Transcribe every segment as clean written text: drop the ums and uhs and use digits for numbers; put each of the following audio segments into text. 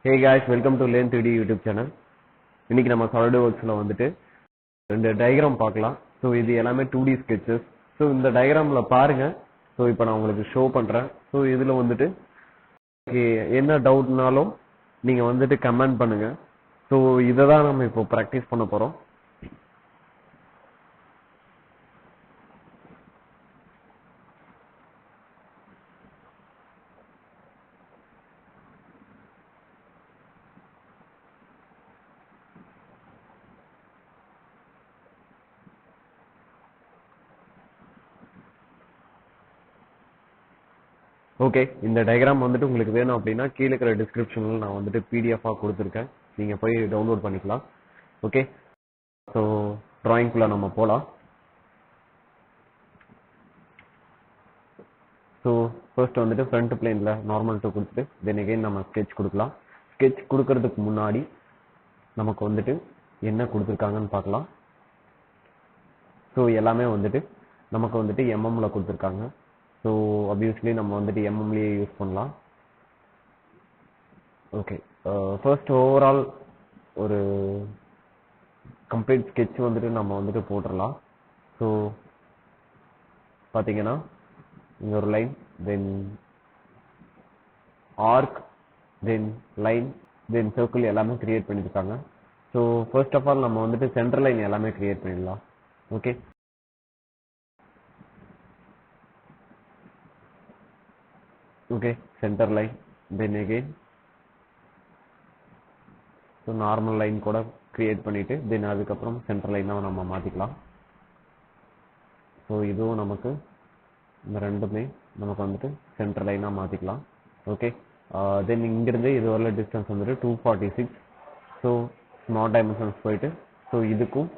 Hey guys, welcome to Learn 3D YouTube channel. இன்னைக்கு நம்ம SolidWorksல வந்துட்டு ரெண்டு டயகிராம் பார்க்கலாம். ஸோ இது எல்லாமே 2D sketches. ஸோ இந்த டயகிராம்ல பாருங்க. ஸோ இப்போ நான் உங்களுக்கு ஷோ பண்றேன். ஸோ இதுல வந்துட்டு என்ன டவுட்னாலும் நீங்க வந்துட்டு கமெண்ட் பண்ணுங்க. ஸோ இதை தான் நம்ம இப்போ ப்ராக்டிஸ் பண்ண போறோம். ஓகே, இந்த டயகிராம் வந்துட்டு உங்களுக்கு வேணும் அப்படின்னா கீழே இருக்கிற டிஸ்கிரிப்ஷன்ல நான் வந்துட்டு பிடிஎஃபா கொடுத்துருக்கேன். நீங்க போய் டவுன்லோட் பண்ணிக்கலாம். ஓகே, ஸோ டிராயிங்குள்ள நம்ம போகலாம். ஸோ ஃபர்ஸ்ட் வந்துட்டு ஃப்ரண்ட் பிளேன்ல நார்மல் டூ கொடுத்துட்டு தென் அகைன் நம்ம ஸ்கெட்ச் கொடுக்கலாம். ஸ்கெட்ச் கொடுக்கறதுக்கு முன்னாடி நமக்கு வந்துட்டு என்ன கொடுத்துருக்காங்கன்னு பார்க்கலாம். ஸோ எல்லாமே வந்துட்டு நமக்கு வந்துட்டு எம்எம்ல கொடுத்துருக்காங்க. ஸோ அப்வியஸ்லி நம்ம வந்துட்டு எம்எம்லேயே யூஸ் பண்ணலாம். ஓகே, ஃபர்ஸ்ட் ஓவரால் ஒரு கம்ப்ளீட் ஸ்கெட்ச் வந்துட்டு நம்ம வந்துட்டு போட்டுடலாம். ஸோ பார்த்தீங்கன்னா இங்க ஒரு லைன், தென் ஆர்க், தென் லைன், தென் சர்க்கிள் எல்லாமே கிரியேட் பண்ணியிருக்காங்க. ஸோ ஃபர்ஸ்ட் ஆஃப் ஆல் நம்ம வந்துட்டு சென்டர் லைன் எல்லாமே கிரியேட் பண்ணிடலாம். Okay, okay centre line, then again so normal line கூட கிரியேட் பண்ணிட்டு தென் அதுக்கப்புறம் சென்டர் லைனாக நம்ம மாற்றிக்கலாம். ஸோ இதுவும் நமக்கு இந்த ரெண்டுமே நமக்கு வந்துட்டு சென்டர் லைனாக மாற்றிக்கலாம். ஓகே, தென் இங்கிருந்து இது வரல டிஸ்டன்ஸ் வந்துட்டு 246. ஸோ ஸ்மால் டைமென்ஷன்ஸ் போயிட்டு ஸோ இதுக்கும்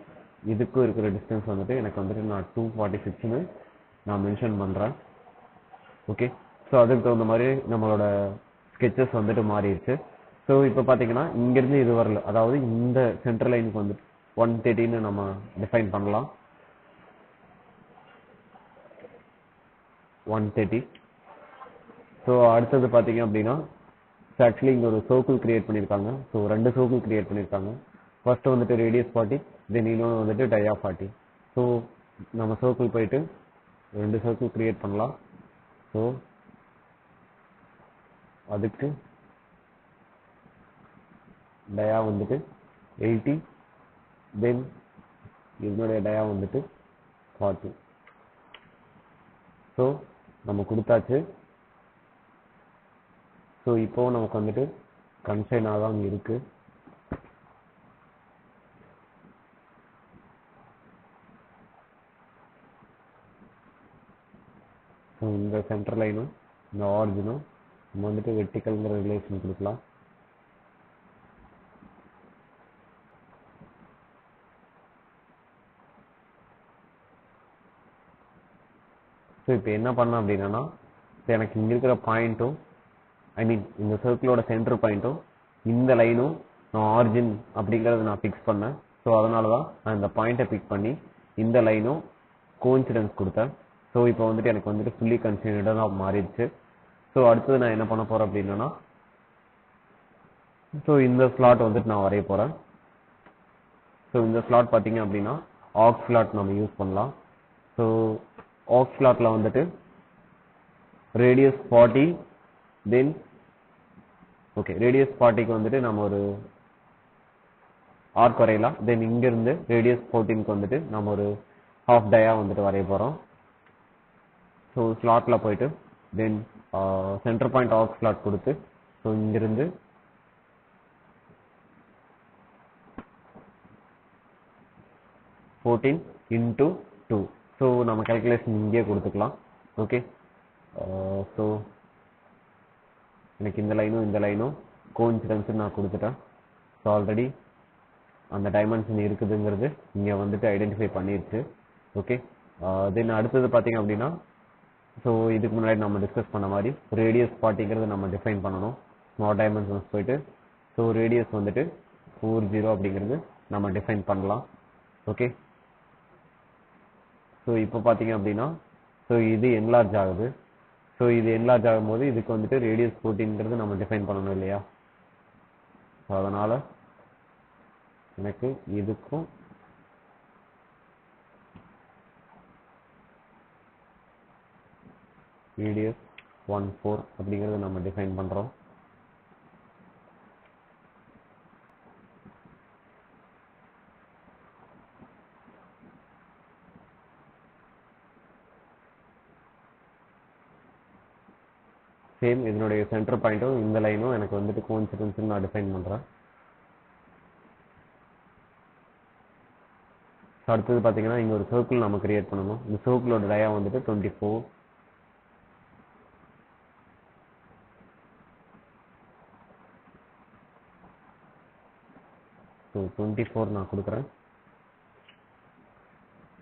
இருக்கிற டிஸ்டன்ஸ் வந்துட்டு எனக்கு வந்துட்டு நான் 246ன்னு நான் மென்ஷன் பண்ணுறேன். ஓகே, ஸோ அதுக்கு தகுந்த மாதிரி நம்மளோட ஸ்கெச்சஸ் வந்துட்டு மாறிடுச்சு. ஸோ இப்போ பார்த்தீங்கன்னா இங்கிருந்து இது வரல, அதாவது இந்த சென்டர் லைனுக்கு வந்துட்டு 130ன்னு நம்ம டிஃபைன் பண்ணலாம். 130. ஸோ அடுத்தது பார்த்தீங்க அப்படின்னா ஆக்சுவலி இங்கே ஒரு சர்க்கிள் கிரியேட் பண்ணியிருக்காங்க. ஸோ ரெண்டு சர்க்கிள் கிரியேட் பண்ணியிருக்காங்க. ஃபர்ஸ்ட் வந்துட்டு ரேடியஸ் 40, தென் இன்னொன்று வந்துட்டு டயா 40. ஸோ நம்ம சர்க்கிள் போயிட்டு ரெண்டு சர்க்கிள் கிரியேட் பண்ணலாம். ஸோ அதுக்கு டயா வந்துட்டு 80, தென் இதனுடைய டயா வந்துட்டு 40. ஸோ நம்ம கொடுத்தாச்சு. ஸோ இப்போ நமக்கு வந்துட்டு கன்சைனாக தான் இருக்கு. ஸோ இந்த சென்டர் லைனும் இந்த ஆரிஜினும் நம்ம வந்துட்டு வெர்டிக்கல்ங்கிற ரிலேஷன் கொடுக்கலாம். ஸோ இப்போ என்ன பண்ணேன் அப்படின்னா எனக்கு இங்கே இருக்கிற பாயிண்ட்டும் ஐ மீன் இந்த சர்க்கிளோட சென்டர் பாயிண்ட்டும் இந்த லைனும் நான் ஆரிஜின் அப்படிங்கிறத நான் ஃபிக்ஸ் பண்ணேன். ஸோ அதனால தான் நான் இந்த பாயிண்ட்டை பிக் பண்ணி இந்த லைனும் கோஇன்சிடென்ஸ் கொடுத்தேன். ஸோ இப்போ வந்துட்டு எனக்கு வந்துட்டு ஃபுல்லி கன்சிடர்டாக மாறிடுச்சு. ஸோ அடுத்தது நான் என்ன பண்ண போகிறேன் அப்படின்னா ஸோ இந்த ஸ்லாட் வந்துட்டு நான் வரைய போகிறேன். ஸோ இந்த ஸ்லாட் பார்த்தீங்க அப்படின்னா ஆக் ஸ்லாட் நம்ம யூஸ் பண்ணலாம். ஸோ ஆக் ஸ்லாட்டில் வந்துட்டு ரேடியஸ் 40, தென் ஓகே ரேடியஸ் 40க்கு வந்துட்டு நம்ம ஒரு ஆர்க் வரையலாம். தென் இங்கிருந்து ரேடியஸ் 14க்கு வந்துட்டு நம்ம ஒரு ஹாஃப் டயா வந்துட்டு வரைய போகிறோம். ஸோ ஸ்லாட்டில் போயிட்டு தென் சென்டர் பாயிண்ட் ஆக் ஸ்லாட் கொடுத்து ஸோ இங்கிருந்து (14/2). ஸோ நம்ம கேல்குலேஷன் இங்கே கொடுத்துக்கலாம். ஓகே, ஸோ எனக்கு இந்த லைனும் கோஇன்சிடென்ஸ் நான் கொடுத்துட்டேன். ஸோ ஆல்ரெடி அந்த டைமென்ஷன் இருக்குதுங்கிறது இங்கே வந்துட்டு ஐடென்டிஃபை பண்ணிடுச்சு. ஓகே, தென் அடுத்தது பார்த்தீங்க அப்படின்னா ஸோ இதுக்கு முன்னாடி நம்ம டிஸ்கஸ் பண்ண மாதிரி ரேடியஸ் 40ங்கிறது நம்ம டிஃபைன் பண்ணணும். ஸ்மால் டைமென்ஷன்ஸ் போயிட்டு ஸோ ரேடியஸ் வந்துட்டு 40 அப்படிங்கிறது நம்ம டிஃபைன் பண்ணலாம். ஓகே, ஸோ இப்போ பார்த்தீங்க அப்படின்னா ஸோ இது என்லார்ஜ் ஆகுது. ஸோ இது என்லார்ஜ் ஆகும்போது இதுக்கு வந்துட்டு ரேடியஸ் 14ங்கிறது நம்ம டிஃபைன் பண்ணணும் இல்லையா. ஸோ அதனால் எனக்கு இதுக்கும் ரேடியஸ் 1 4 அப்படிங்கிறத நம்ம டிஃபைன் பண்ணுறோம். சேம் இதனுடைய சென்டர் பாயிண்ட்டும் இந்த லைனும் எனக்கு வந்துட்டு கோஇன்சிடென்ஸ் நான் டிஃபைன் பண்ணுறேன். ஸோ அடுத்தது பார்த்தீங்கன்னா இங்கே ஒரு சர்க்கிள் நம்ம கிரியேட் பண்ணணும். இந்த சர்க்கிளோட டயா வந்துட்டு 24. ஸோ 24 நான் கொடுக்குறேன்.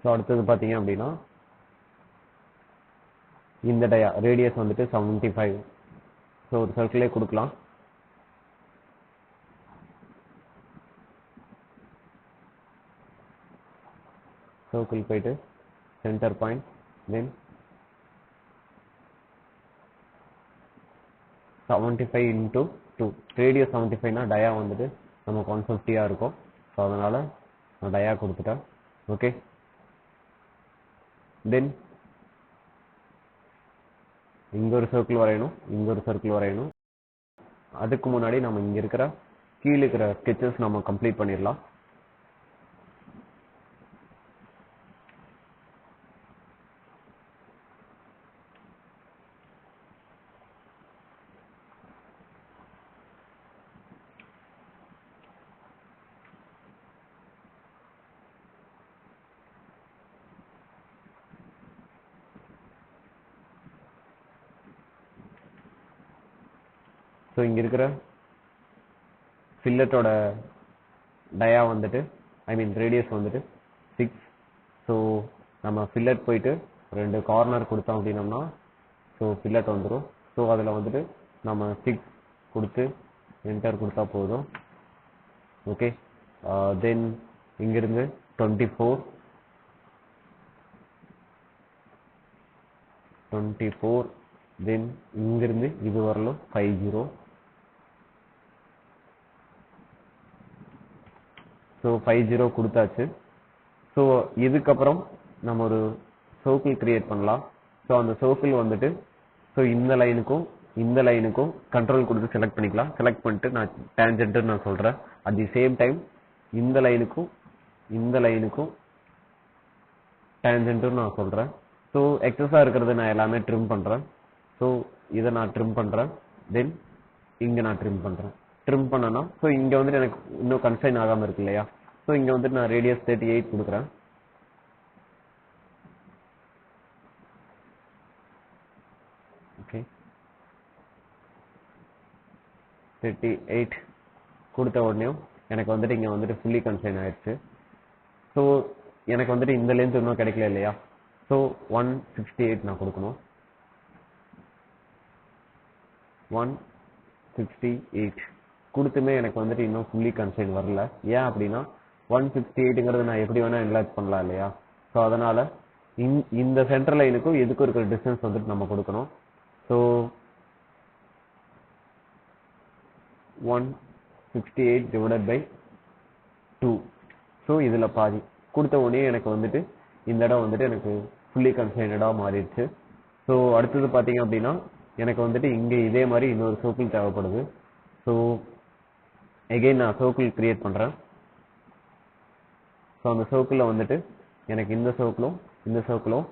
ஸோ அடுத்தது பார்த்தீங்க அப்படின்னா இந்த டயா ரேடியஸ் வந்துட்டு 75. ஸோ ஒரு சர்க்கிளே கொடுக்கலாம். சர்க்கிள் போயிட்டு சென்டர் பாயிண்ட், தென் 75 into 2. ரேடியஸ் 75னா டயா வந்துட்டு நமக்கு 150 இருக்கும். ஸோ அதனால் நான் டயா கொடுத்துட்டேன். ஓகே, தென் இங்கே ஒரு சர்க்கிள் வரையணும், இங்கே ஒரு சர்க்கிள் வரையணும். அதுக்கு முன்னாடி நம்ம இங்கே இருக்கிற கீழே இருக்கிற ஸ்கெச்சஸ் நம்ம கம்ப்ளீட் பண்ணிடலாம். ஸோ இங்கே இருக்கிற ஃபில்லட்டோட டயா வந்துட்டு ரேடியஸ் வந்துட்டு 6. ஸோ நம்ம ஃபில்லட் போயிட்டு 2 கார்னர் கொடுத்தோம் அப்படின்னோம்னா ஸோ ஃபில்லட் வந்துடும். ஸோ அதில் வந்துட்டு நம்ம 6 கொடுத்து என்டர் கொடுத்தா போதும். ஓகே, தென் இங்கிருந்து 24, தென் இங்கிருந்து இது வரலும் 50. ஸோ 50 கொடுத்தாச்சு. ஸோ இதுக்கப்புறம் நம்ம ஒரு சர்க்கிள் கிரியேட் பண்ணலாம். ஸோ அந்த சர்க்கிள் வந்துட்டு ஸோ இந்த லைனுக்கும் கண்ட்ரோல் கொடுத்து செலக்ட் பண்ணிக்கலாம். செலக்ட் பண்ணிட்டு நான் டேஞ்சன்ட்டு நான் சொல்கிறேன். அட் தி சேம் டைம் இந்த லைனுக்கும் டேஞ்சன்ட்டு நான் சொல்கிறேன். ஸோ எக்ஸஸாக இருக்கிறது நான் எல்லாமே ட்ரிம் பண்ணுறேன். ஸோ இதை நான் ட்ரிம் பண்ணுறேன். தென் இங்கே நான் ட்ரிம் பண்ணுறேன். ட்ரிம் பண்ணனா ஸோ இங்கே வந்துட்டு எனக்கு இன்னும் கன்சைன் ஆகாமல் இருக்கு இல்லையா? ஸோ இங்கே வந்துட்டு நான் ரேடியஸ் 38 கொடுக்குறேன். ஓகே, 38 கொடுத்த உடனேயும் எனக்கு வந்துட்டு இங்கே வந்துட்டு ஃபுல்லி கன்சைன் ஆயிடுச்சு. ஸோ எனக்கு வந்துட்டு இந்த லென்த் இன்னும் கிடைக்கல இல்லையா? ஸோ 168 நான் கொடுக்கணும். 168 கொடுத்துமே எனக்கு வந்துட்டு இன்னும் ஃபுல்லி கன்சைன் வரல. ஏன் அப்படின்னா 168ங்கிறது நான் எப்படி வேணா என்லார்ஜ் பண்ணலாம் இல்லையா? ஸோ அதனால இந்த சென்டர் லைனுக்கும் எதுக்கும் இருக்கிற டிஸ்டன்ஸ் வந்துட்டு நம்ம கொடுக்கணும். So 168 divided by 2. ஸோ இதில் பாதி கொடுத்த உடனே எனக்கு வந்துட்டு இந்த இடம் வந்துட்டு எனக்கு ஃபுல்லி கன்சைனடாக மாறிடுச்சு. ஸோ அடுத்தது பார்த்தீங்க அப்படின்னா எனக்கு வந்துட்டு இங்கே இதே மாதிரி இன்னொரு சர்க்கிள் தேவைப்படுது. ஸோ எகெயின் நான் சர்க்கிள் கிரியேட் பண்ணுறேன். ஸோ அந்த சர்க்கிளில் வந்துட்டு எனக்கு இந்த சர்க்கிளும்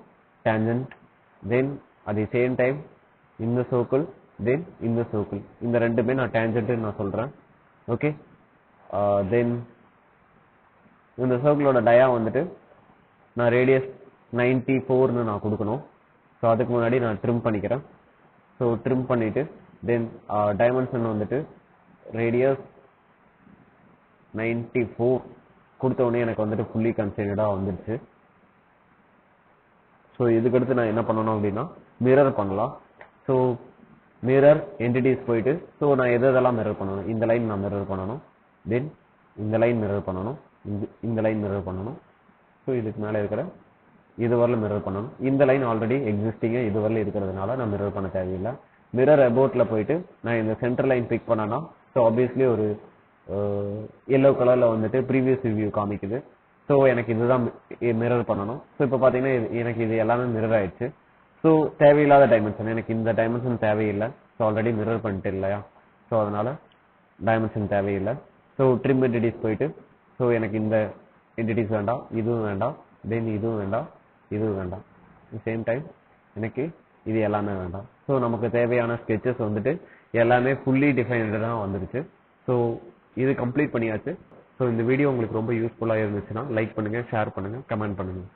tangent, then at the same time இந்த சர்க்கிள், தென் இந்த சர்க்கிள், இந்த ரெண்டுமே நான் டேஞ்சன்ட்னு நான் சொல்கிறேன். ஓகே, தென் இந்த சர்க்கிளோட டயா வந்துட்டு நான் ரேடியஸ் 94ன்னு நான் கொடுக்கணும். ஸோ அதுக்கு முன்னாடி நான் ட்ரிம் பண்ணிக்கிறேன். ஸோ ட்ரிம் பண்ணிவிட்டு தென் டைமென்ஷன் வந்துட்டு ரேடியஸ் 94 கொடுத்த உடனே எனக்கு வந்துட்டு ஃபுல்லி கன்சைனடாக வந்துடுச்சு. ஸோ இதுக்கடுத்து நான் என்ன பண்ணணும் அப்படின்னா மிரர் பண்ணலாம். ஸோ மிரர் என்டிட்டிஸ் போயிட்டு ஸோ நான் எதெல்லாம் மிரர் பண்ணணும், இந்த லைன் நான் மிரர் பண்ணணும், தென் இந்த லைன் மிரர் பண்ணணும், இந்த லைன் மிரர் பண்ணணும். ஸோ இதுக்கு மேலே இருக்கிற இது வரல மிரர் பண்ணணும். இந்த லைன் ஆல்ரெடி எக்ஸிஸ்டிங்காக இது வரல இருக்கிறதுனால நான் மிரர் பண்ண தேவையில்லை. மிரர் அபவுட்டில் போயிட்டு நான் இந்த சென்டர் லைன் பிக் பண்ணனா ஸோ ஆப்வியஸ்லி ஒரு எல்லோ கலரில் வந்துட்டு ப்ரீவியஸ் ரிவ்யூ காமிக்குது. ஸோ எனக்கு இதுதான் மிரர் பண்ணணும். ஸோ இப்போ பார்த்தீங்கன்னா எனக்கு இது எல்லாமே மிரர் ஆயிடுச்சு. ஸோ தேவையில்லாத டைமென்ஷன், எனக்கு இந்த டைமென்ஷன் தேவையில்லை. ஸோ ஆல்ரெடி மிரர் பண்ணிட்டு இல்லையா, ஸோ அதனால டைமென்ஷன் தேவையில்லை. ஸோ ட்ரிம் என்டிட்டிஸ் போயிட்டு, ஸோ எனக்கு இந்த என்டிட்டிஸ் வேண்டாம், இதுவும் வேண்டாம், தென் இதுவும் வேண்டாம், இதுவும் வேண்டாம். சேம் டைம் எனக்கு இது எல்லாமே வேண்டாம். ஸோ நமக்கு தேவையான ஸ்கெச்சஸ் வந்துட்டு எல்லாமே ஃபுல்லி டிஃபைன்டாக வந்துருச்சு. ஸோ இது கம்ப்ளீட் பண்ணியாச்சு. ஸோ இந்த வீடியோ உங்களுக்கு ரொம்ப யூஸ்ஃபுல்லாக இருந்துச்சுன்னா லைக் பண்ணுங்கள், ஷேர் பண்ணுங்கள், கமெண்ட் பண்ணுங்கள்.